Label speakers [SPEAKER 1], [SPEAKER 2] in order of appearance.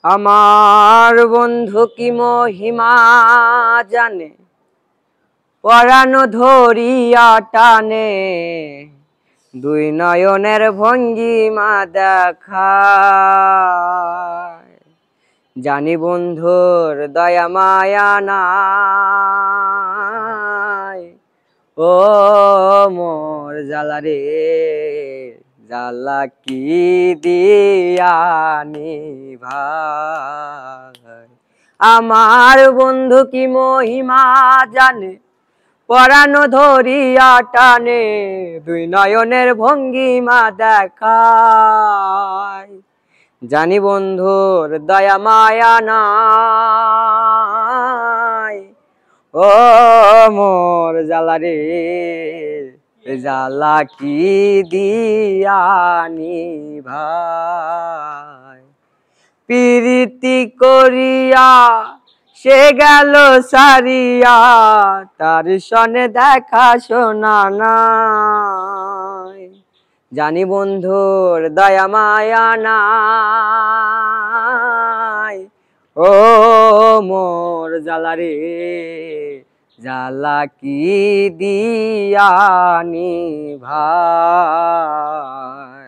[SPEAKER 1] আমার বন্ধু কি মহিমা জানে, পরাণ ধরিয়া টানে, দুই নয়নের ভঙ্গিমা দেখায়। জানি বন্ধুর দয়া মায়া নাই, ও মোর জালারে জালা কি দিয়ানি ভাই। আমার বন্ধু কি মহিমা জানে, পরাণ ধরিয়া টানে, দুই নয়নের ভঙ্গিমা দেখায়। জানি বন্ধুর দয়া মায়া নাই, ও মোর জালারে জালা কি দিয়ানি ভাই। প্রীতি করিয়া সে গেল সারিয়া, তার সনে দেখা শোনা নাই। জানি বন্ধুর দয়া মায়া নাই, ও মোর জালারে জালা কি দিয়ানি ভাই।